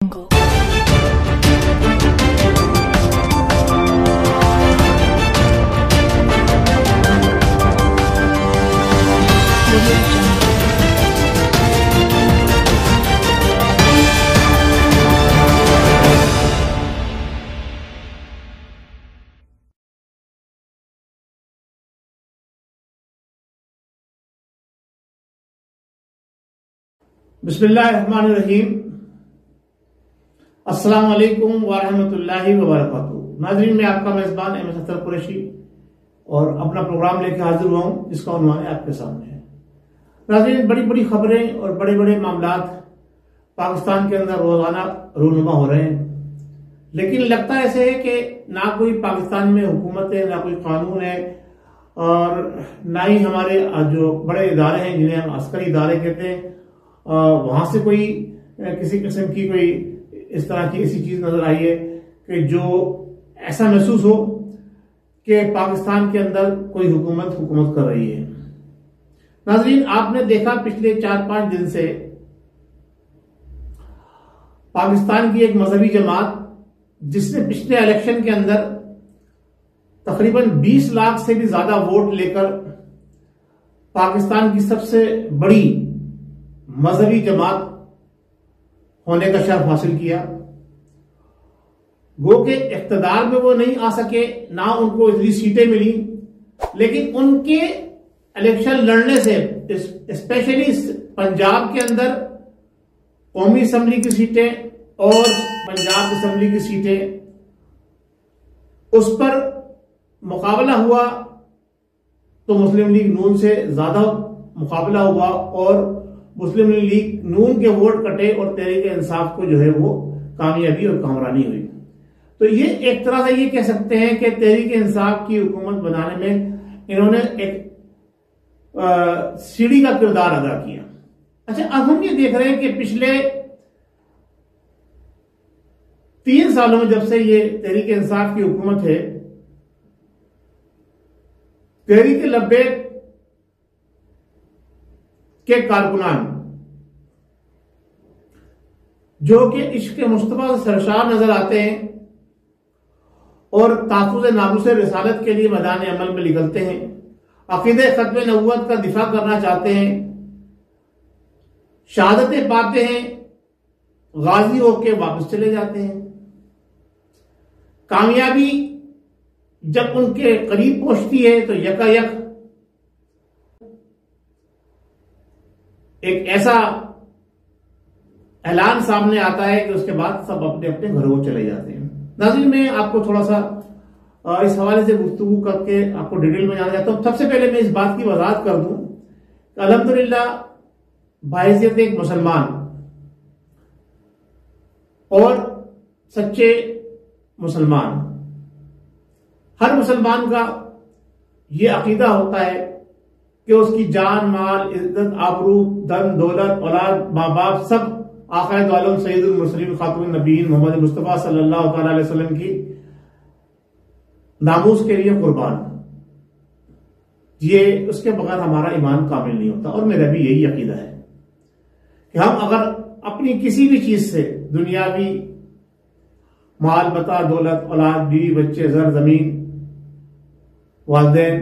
बिस्मिल्लाहिर्रहमानिर्रहीम। अस्सलाम वालेकुम वरहमतुल्लाहि वबरकातुहू। नाज़रीन, मैं आपका मेज़बान एम एस अख्तर कुरैशी और अपना प्रोग्राम लेकर हाजिर हुआ हूं, जिसका उन्वान आपके सामने है। नाज़रीन, बड़ी बड़ी खबरें और बड़े बड़े मामलात पाकिस्तान के अंदर रोजाना रूनुमा हो रहे हैं, लेकिन लगता ऐसे है कि ना कोई पाकिस्तान में हुकूमत है, ना कोई कानून है, और ना ही हमारे जो बड़े इदारे हैं जिन्हें हम अस्करी इदारे कहते हैं, वहां से कोई किसी किस्म की कोई इस तरह की ऐसी चीज नजर आई है कि जो ऐसा महसूस हो कि पाकिस्तान के अंदर कोई हुकूमत कर रही है। नाज़रीन, आपने देखा पिछले 4-5 दिन से पाकिस्तान की एक मजहबी जमात, जिसने पिछले इलेक्शन के अंदर तकरीबन 20 लाख से भी ज्यादा वोट लेकर पाकिस्तान की सबसे बड़ी मजहबी जमात होने का शर्फ हासिल किया। गो के इख्तिदार में वो नहीं आ सके, ना उनको इतनी सीटें मिली, लेकिन उनके इलेक्शन लड़ने से स्पेशली पंजाब के अंदर कौमी असम्बली की सीटें और पंजाब असम्बली की सीटें, उस पर मुकाबला हुआ तो मुस्लिम लीग नून से ज्यादा मुकाबला हुआ और मुस्लिम लीग नून के वोट कटे और तहरीक इंसाफ को जो है वो कामयाबी और कामरानी हुई। तो ये एक तरह से ये कह सकते हैं कि तहरीक इंसाफ की हुकूमत बनाने में इन्होंने एक सीढ़ी का किरदार अदा किया। अच्छा, अब हम ये देख रहे हैं कि पिछले 3 सालों में जब से ये तहरीक इंसाफ की हुकूमत है, तहरीक लब्बैक के कारकुनान जो कि इश्क मुस्तफा से सरशार नजर आते हैं और ताफ़ुज़ नामूस रिसालत के लिए मैदान अमल में निकलते हैं, अक़ीदे ख़त्म नबूवत का दिफा करना चाहते हैं, शहादतें पाते हैं, गाजी होकर वापस चले जाते हैं। कामयाबी जब उनके करीब पहुंचती है तो यकायक एक ऐसा ऐलान सामने आता है कि उसके बाद सब अपने अपने घरों को चले जाते हैं। नाज़रीन, मैं आपको थोड़ा सा इस हवाले से गुफ्तगू करके आपको डिटेल में जाना चाहता हूं। सबसे पहले मैं इस बात की वजाहत कर दूं कि अल्हम्दुलिल्लाह बाहियत एक मुसलमान और सच्चे मुसलमान, हर मुसलमान का यह अकीदा होता है कि उसकी जान, माल, इज्जत, आबरू, धन, दौलत, औलाद, माँ बाप सब आखिरत आलम सैयदुल मुरसलीन खातमुन नबीय्यीन मोहम्मद मुस्तफा सल्लल्लाहु अलैहि वसल्लम की नामूस के लिए कुर्बान। ये उसके बगैर हमारा ईमान कामिल नहीं होता। और मेरा भी यही अकीदा है कि हम अगर अपनी किसी भी चीज से, दुनियावी माल, मता, दौलत, औलाद, बीवी, बच्चे, जर, जमीन, वालिदैन,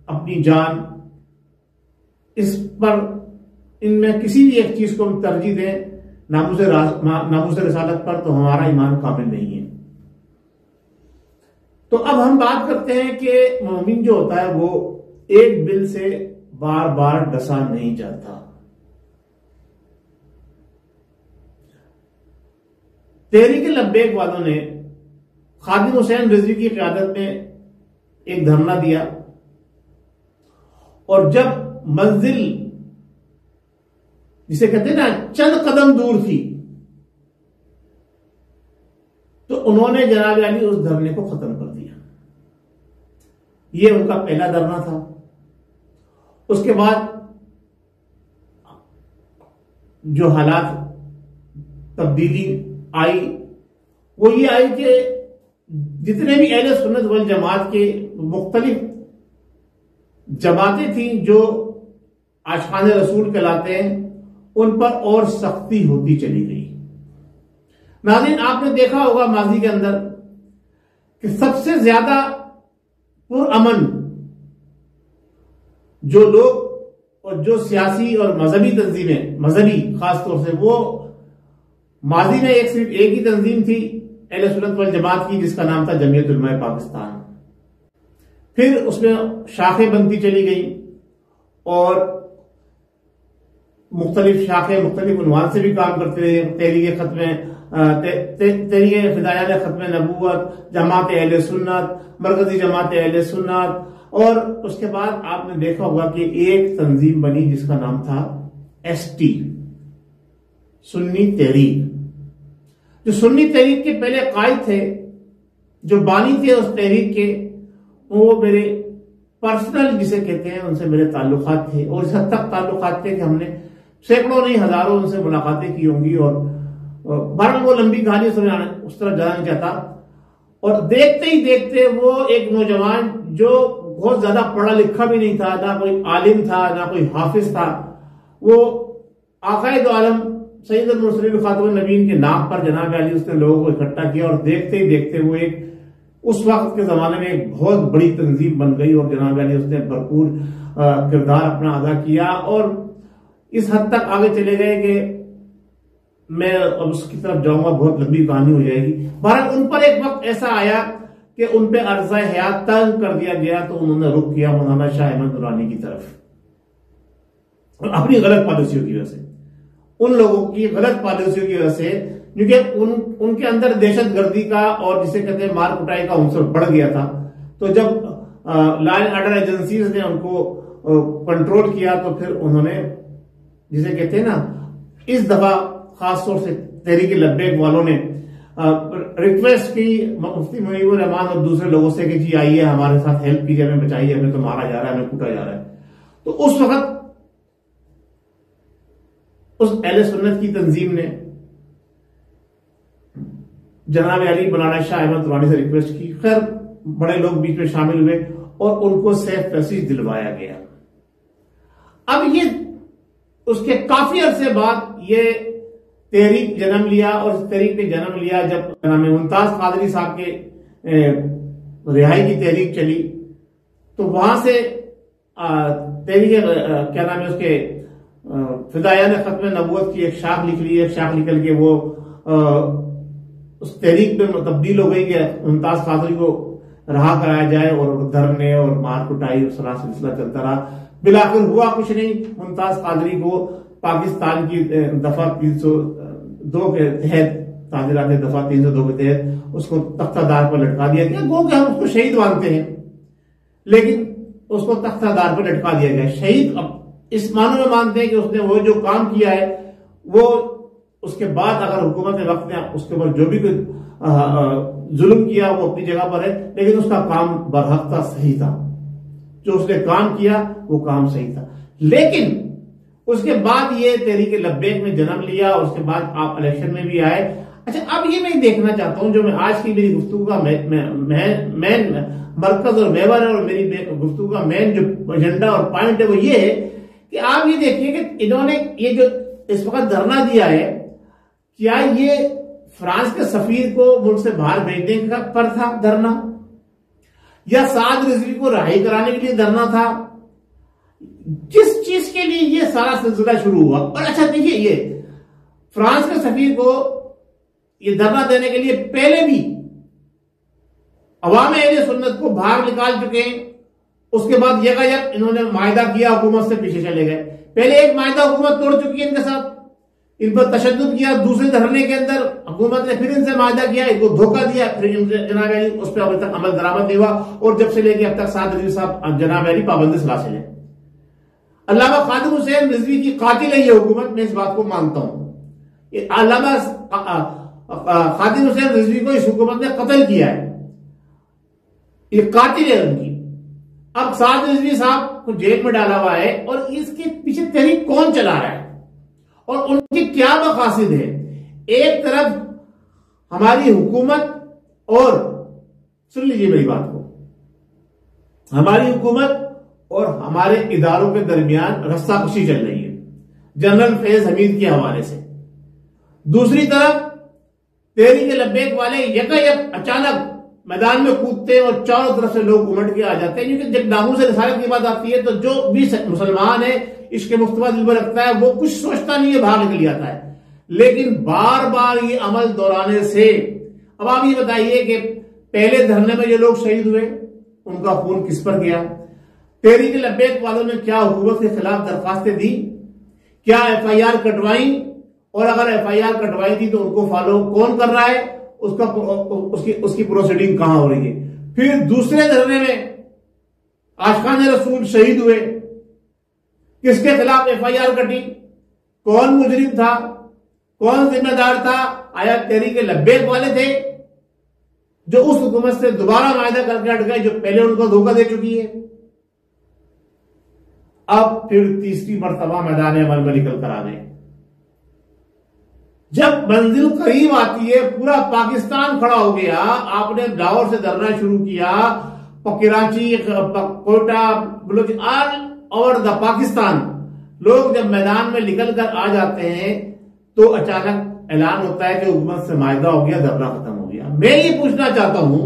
अपनी जान, इस पर इनमें किसी भी एक चीज को तरजीह दें नामूस रिसालत पर, तो हमारा ईमान कामिल नहीं है। तो अब हम बात करते हैं कि मोमिन जो होता है वो एक बिल से बार बार डसा नहीं जाता। तहरीक लब्बैक वालों ने खादिम हुसैन रिजवी की क़यादत में एक धरना दिया, और जब मंजिल जिसे कहते हैं ना चंद कदम दूर थी, तो उन्होंने जनाब अली उस धरने को खत्म कर दिया। ये उनका पहला धरना था। उसके बाद जो हालात तब्दीली आई वो ये आई कि जितने भी अहले सुन्नत वल जमात के मुख्तलिफ जमातें थी जो आशिकाने रसूल कहलाते हैं, उन पर और सख्ती होती चली गई। नाज़रीन, आपने देखा होगा माजी के अंदर कि सबसे ज्यादा पुरअमन जो लोग और जो सियासी और मजहबी तंजीमें, मजहबी खासतौर से, वो माजी में सिर्फ एक ही तंजीम थी अहले सुन्नत वल जमात की, जिसका नाम था जमीयत उलमा पाकिस्तान। फिर उसमें शाखें बनती चली गई और मुख्तलिफ शाखें मुख्तलिफ उन्वान से भी काम करते रहे। तहरीक खत्म तहरीक फिदायात खत्म नबूवत, जमात अहले सुन्नत, मरकजी जमात अहले सुन्नत, और उसके बाद आपने देखा होगा कि एक तंजीम बनी जिसका नाम था ST, सुन्नी तहरीक। जो सुन्नी तहरीक के पहले कायद थे, जो बानी थे उस तहरीक के, वो मेरे पर्सनल जिसे कहते हैं उनसे मेरे ताल्लुकात थे, और इस हद तक ताल्लुकात थे कि हमने सैकड़ों नहीं हजारों उनसे मुलाकातें की होंगी। और बहरहाल वो लंबी कहानी उस तरफ जाना नहीं चाहता। और देखते ही देखते वो एक नौजवान जो बहुत ज्यादा पढ़ा लिखा भी नहीं था, ना कोई आलिम था ना कोई हाफिज था, वो आकाए दो आलम सैयद मुरसलीन खातमुन नबीयीन के नाम पर जनाब अली उसने लोगों को इकट्ठा किया, और देखते ही देखते वो एक उस वक्त के जमाने में एक बहुत बड़ी तंजीम बन गई, और जनाब अली उसने भरपूर किरदार अपना अदा किया, और इस हद तक आगे चले गए कि मैं अब उसकी तरफ जाऊंगा, बहुत लंबी कहानी हो जाएगी। बहरहाल उन पर एक वक्त ऐसा आया कि उन पे अर्ज़ा हयात तंग कर दिया गया, तो उन्होंने रुख किया मौलाना शाह अहमद दुरानी की तरफ, और अपनी गलत पॉलिसियों की वजह से, उन लोगों की गलत पॉलिसियों की वजह से, क्योंकि उनके अंदर दहशत गर्दी का और जिसे कहते हैं मार कुटाई का अंसर बढ़ गया था। तो जब लॉ एंड ऑर्डर एजेंसीज ने उनको कंट्रोल किया, तो फिर उन्होंने जिसे कहते हैं ना, इस दफा खासतौर से तहरीक लब्बैक वालों ने रिक्वेस्ट की मुफ्ती मुजीबुर रहमान और दूसरे लोगों से कि जी आइए हमारे साथ हेल्प कीजिए, हमें बचाइए, हमें तो मारा जा रहा है, हमें कूटा जा रहा है। तो उस वक्त उस अहले सुन्नत की तंजीम ने जनाब अली मौलाना शाह अहमद दुरानी से रिक्वेस्ट की। खैर बड़े लोग बीच में शामिल हुए और उनको सैफ तहसील दिलवाया गया। अब ये उसके काफी अरसे बाद ये तहरीक जन्म लिया, और इस तहरीक ने जन्म लिया जब मुमताज कादरी साहब के रिहाई की तहरीक चली, तो वहां से तहरीक क्या नाम है उसके फिदायात खत्म नबूवत की एक शाख लिख ली, एक शाख निकल के वो उस तहरीक में तब्दील हो गई कि मुमताज कादरी को रहा कराया जाए, और धरने और मार कुटाई और सारा सिलसिला चलता रहा। बिलाखिर हुआ कुछ नहीं, मुमताज कादरी को पाकिस्तान की दफा 302 के तहत, ताजीरात दफा 302 के तहत उसको तख्तादार पर लटका दिया गया। गो कि हम उसको शहीद मानते हैं, लेकिन उसको तख्तादार पर लटका दिया गया। शहीद अब इस मानो में मानते हैं कि उसने वो जो काम किया है, वो उसके बाद अगर हुकूमत वक्त ने उसके ऊपर जो भी जुल्म किया वो अपनी जगह पर है, लेकिन उसका काम बरहक था, सही था। जो उसने काम किया वो काम सही था। लेकिन उसके बाद ये तहरीक लब्बैक में जन्म लिया, और उसके बाद आप इलेक्शन में भी आए। अच्छा, अब ये मैं देखना चाहता हूं, जो मैं आज की मेरी गुफ्तगू का मेन मरकज और महवर है, और मेरी गुफ्तगू का मेन जो एजेंडा और पॉइंट है वो ये है कि आप ये देखिए कि इन्होंने ये जो इस वक्त धरना दिया है, क्या ये फ्रांस के सफीर को मुल्क से बाहर भेजने का पर था धरना, या साद रिजवी को रिहाई कराने के लिए धरना था? किस चीज के लिए ये सारा सिलसिला शुरू हुआ? और अच्छा देखिए, ये फ्रांस के सफीर को ये धरना देने के लिए पहले भी अवाम अहले सुन्नत को बाहर निकाल चुके हैं। उसके बाद यकायक इन्होंने मायदा किया, हुकूमत से पीछे चले गए। पहले एक मायदा हुकूमत तोड़ चुकी है इनके साथ, इन पर तशद्दुद किया, दूसरे धरने के अंदर हुकूमत ने फिर इनसे मायदा किया, इनको धोखा दिया, फिर जनाब अली उस पर अभी तक अमल दरामद नहीं हुआ, और जब से लेके अब तक साद रिजवी साहब जनाब अली पाबंदी सलाह से है। अल्लामा खादिम हुसैन रिजवी की कातिल है ये हुकूमत, मैं इस बात को मानता हूं। अल्लामा खादिम हुसैन रिजवी को इस हुकूमत ने कत्ल किया है, ये कातिल है उनकी। अब साद रिजवी साहब को जेल में डाला हुआ है, और इसके पीछे तहरीक कौन चला रहा है और उनकी क्या मकासद है? एक तरफ हमारी हुकूमत, और सुन लीजिए मेरी बात को, हमारी हुकूमत और हमारे इदारों के दरमियान रस्साकशी चल रही है जनरल फैज हमीद के हवाले से। दूसरी तरफ तहरीक लब्बैक वाले यकायक अचानक मैदान में कूदते हैं और चारों तरफ से लोग उमड़ के आ जाते हैं, क्योंकि जब नामूस रिसालत की बात आती है तो जो भी मुसलमान है इसके मुस्तफा दिल में रखता है वो कुछ सोचता नहीं है, बाहर निकल जाता है। लेकिन बार बार ये अमल दोहराने से, अब आप ये बताइए कि पहले धरने में जो लोग शहीद हुए उनका खून किस पर गया? तहरीक लब्बैक वालों ने क्या हुकूमत के खिलाफ दरखास्तें दी? क्या FIR कटवाई? और अगर FIR कटवाई थी तो उनको फॉलो कौन कर रहा है? उसकी प्रोसीडिंग कहां हो रही है? फिर दूसरे धरने में आशिकान रसूल शहीद हुए, किसके खिलाफ FIR कटी? कौन मुजरिम था? कौन जिम्मेदार था? आया तहरीक लब्बैक वाले थे जो उस हुकूमत से दोबारा वायदा करके हट गए जो पहले उनको धोखा दे चुकी है। अब फिर तीसरी मर्तबा मैदान अमल में निकल कर आ गए। जब मंजिल करीब आती है, पूरा पाकिस्तान खड़ा हो गया, आपने लाहौर से धरना शुरू किया, Karachi, Quetta, all over the Pakistan, लोग जब मैदान में निकल कर आ जाते हैं तो अचानक ऐलान होता है कि हुकूमत से मायदा हो गया, धरना खत्म हो गया। मैं ये पूछना चाहता हूं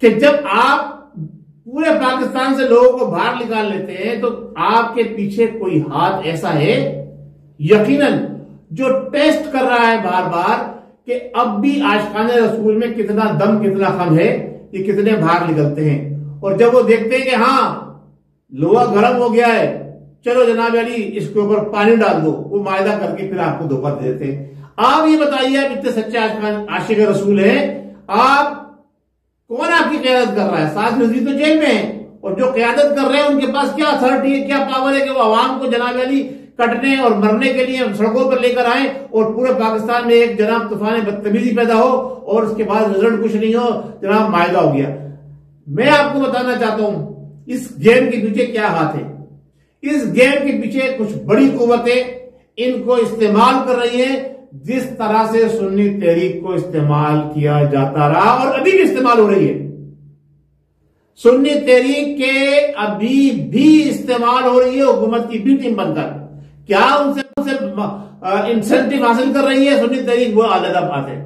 कि जब आप पूरे पाकिस्तान से लोगों को बाहर निकाल लेते हैं तो आपके पीछे कोई हाथ ऐसा है यकीनन जो टेस्ट कर रहा है बार बार कि अब भी आशिकान रसूल में कितना दम, कितना खम है, ये कितने बाहर निकलते हैं। और जब वो देखते हैं कि हाँ लोहा गर्म हो गया है, चलो जनाब अली इसके ऊपर पानी डाल दो, वो मायदा करके फिर आपको धोखा दे देते हैं। आप ये बताइए, आप इतने सच्चे आशिक रसूल हैं, आप कौन आपकी क़यादत कर रहा है? साद नज़ीर तो जेल में है और जो क़यादत कर रहे हैं उनके पास क्या अथॉरिटी है, क्या पावर है कि वो आवाम को जनाब अली कटने और मरने के लिए सड़कों पर लेकर आए और पूरे पाकिस्तान में एक जनाब तूफान बदतमीजी पैदा हो और उसके बाद रिजल्ट कुछ नहीं हो, जनाब मायदा हो गया। मैं आपको बताना चाहता हूं इस गेम के पीछे क्या हाथ है। इस गेम के पीछे कुछ बड़ी कुव्वतें इनको इस्तेमाल कर रही हैं, जिस तरह से सुन्नी तहरीक को इस्तेमाल किया जाता रहा और अभी भी इस्तेमाल हो रही है। सुन्नी तहरीक के अभी भी इस्तेमाल हो रही है हुकूमत की बी टीम बनकर। क्या उनसे इंसेंटिव हासिल कर रही है सुन्नी तहरीक? वो अलग बात है,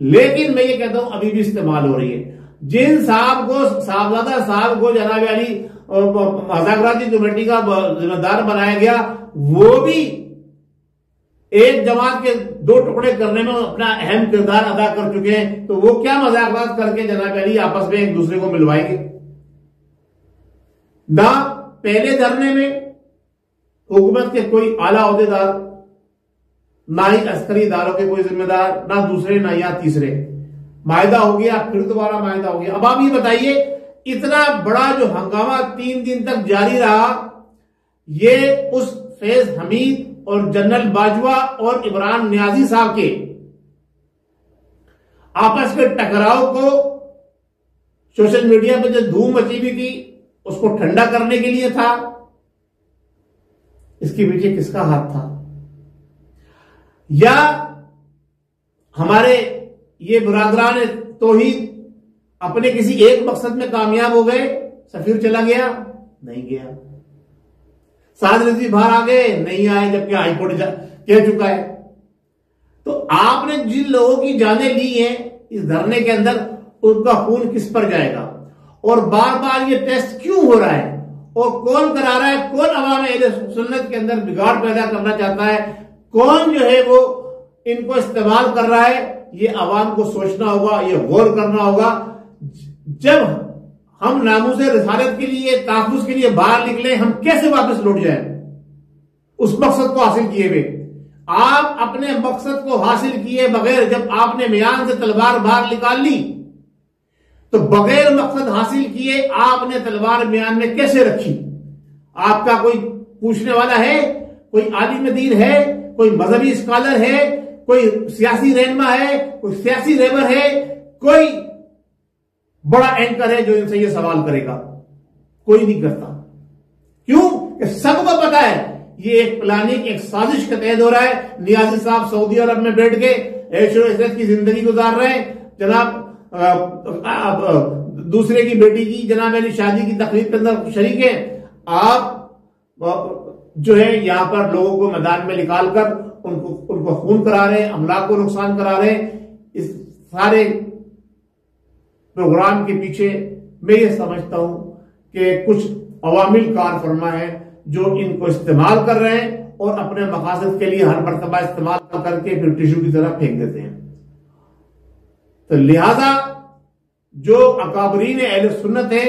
लेकिन मैं ये कहता हूं अभी भी इस्तेमाल हो रही है। जिन साहब को, साहबजादा साहब को जनाब अली मुज़ाकराती कमेटी का जिम्मेदार बनाया गया, वो भी एक जमात के दो टुकड़े करने में अपना अहम किरदार अदा कर चुके हैं, तो वो क्या मजाकरात करके जनाब अली आपस में एक दूसरे को मिलवाएंगे? ना पहले धरने में हुकूमत के कोई आला ओहदेदार, ना ही अस्करी इदारों के कोई जिम्मेदार, ना दूसरे ना या तीसरे। मायदा हो गया, फिर दोबारा मायदा हो गया। अब आप ये बताइए, इतना बड़ा जो हंगामा 3 दिन तक जारी रहा, ये उस फैज हमीद और जनरल बाजवा और इमरान नियाजी साहब के आपस के टकराव को सोशल मीडिया पर जो धूम मची हुई थी उसको ठंडा करने के लिए था। इसके पीछे किसका हाथ था? या हमारे ये बुरादरान तौहीद अपने किसी एक मकसद में कामयाब हो गए, सफीर चला गया? नहीं गया। साद नज़ीर बाहर आ गए? नहीं आए, जबकि हाईकोर्ट कह चुका है। तो आपने जिन लोगों की जानें ली हैं इस धरने के अंदर, उनका खून किस पर जाएगा? और बार बार ये टेस्ट क्यों हो रहा है? और कौन करा रहा है? कौन अवाम अहले सुन्नत के अंदर बिगाड़ पैदा करना चाहता है? कौन जो है वो इनको इस्तेमाल कर रहा है? ये अवाम को सोचना होगा, ये गौर करना होगा। जब हम नामूस रिसालत के लिए, ताफ़ुज़ के लिए बाहर निकले, हम कैसे वापस लौट जाए उस मकसद को हासिल किए हुए? आप अपने मकसद को हासिल किए बगैर जब आपने मियान से तलवार बाहर निकाल ली, तो बगैर मकसद हासिल किए आपने तलवार मियान में कैसे रखी? आपका कोई पूछने वाला है? कोई आलिम दीन है? कोई मजहबी स्कॉलर है? कोई सियासी रहनुमा है? कोई सियासी रहबर है? कोई बड़ा एंकर है जो इनसे ये सवाल करेगा? कोई नहीं करता। क्यों? कि सबको पता है ये एक प्लानिंग, एक साजिश का तहत हो रहा है। नियाजी साहब सऊदी अरब में बैठ के ऐशो इज़्ज़त की जिंदगी गुजार रहे हैं। जनाब दूसरे की बेटी की जनाब अली शादी की तकरीब के अंदर शरीक है। आप जो है यहां पर लोगों को मैदान में निकालकर उनको खून करा रहे हैं, अमलाक को नुकसान करा रहे हैं। इस सारे प्रोग्राम के पीछे मैं ये समझता हूं कि कुछ अवामिल कार फरमा है जो इनको इस्तेमाल कर रहे हैं और अपने मकासद के लिए हर मरतबा इस्तेमाल करके फिर टिश्यू की तरह फेंक देते हैं। तो लिहाजा जो अकाबरीन अहले सुन्नत है,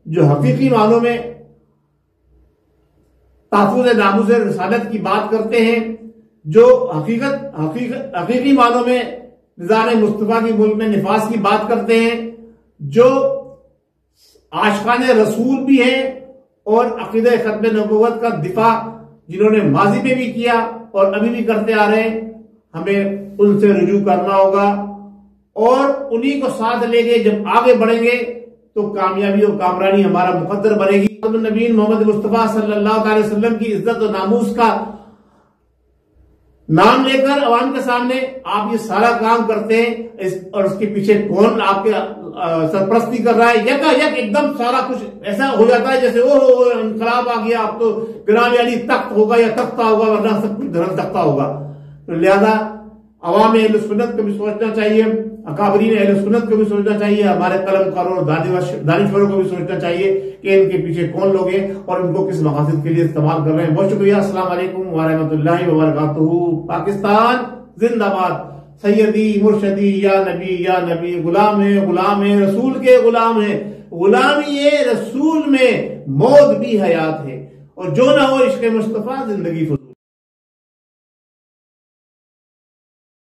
जो हकीकी मानों में तहफ़्फ़ुज़ नामूज़ रिसालत की बात करते हैं, जो हकीकी मानों में निज़ाम मुस्तफ़ा की मुल्क में निफास की बात करते हैं, जो आशिक़ाने रसूल भी हैं और अक़ीदा ख़त्म नबुव्वत का दिफा जिन्होंने माजी में भी किया और अभी भी करते आ रहे हैं, हमें उनसे रुजू करना होगा और उन्हीं को साथ लेके जब आगे बढ़ेंगे तो कामयाबी और कामरानी हमारा मुकद्दर बनेगी। नबी मोहम्मद मुस्तफ़ा सल्लल्लाहु अलैहि वसल्लम की इज्जत और नामूस का नाम लेकर अवाम के सामने आप ये सारा काम करते हैं और उसके पीछे कौन आपके सरपरस्ती कर रहा है, यक एकदम सारा कुछ ऐसा हो जाता है जैसे ओ इनकलाब आ गया, अब तो गिराम यानी तख्त होगा या तख्ता होगा, वरना सब कुछ धर्म तख्ता होगा। तो लिहाजा अवाम अहले सुन्नत को भी सोचना चाहिए, अकाबरीन अहले सुन्नत को भी सोचना चाहिए, हमारे कलमकारों और दानिशवरों को भी सोचना चाहिए कि इनके पीछे कौन लोग हैं और इनको किस मकासद के लिए इस्तेमाल कर रहे हैं। बहुत शुक्रिया। अस्सलाम वालेकुम व रहमतुल्लाहि व बरकातुहू। पाकिस्तान जिंदाबाद। सैयदी मुर्शदी या नबी गुलाम है रसूल के गुलाम है, गुलामी रसूल में मौत भी हयात है और जो ना हो इश्क़ मुस्तफ़ा जिंदगी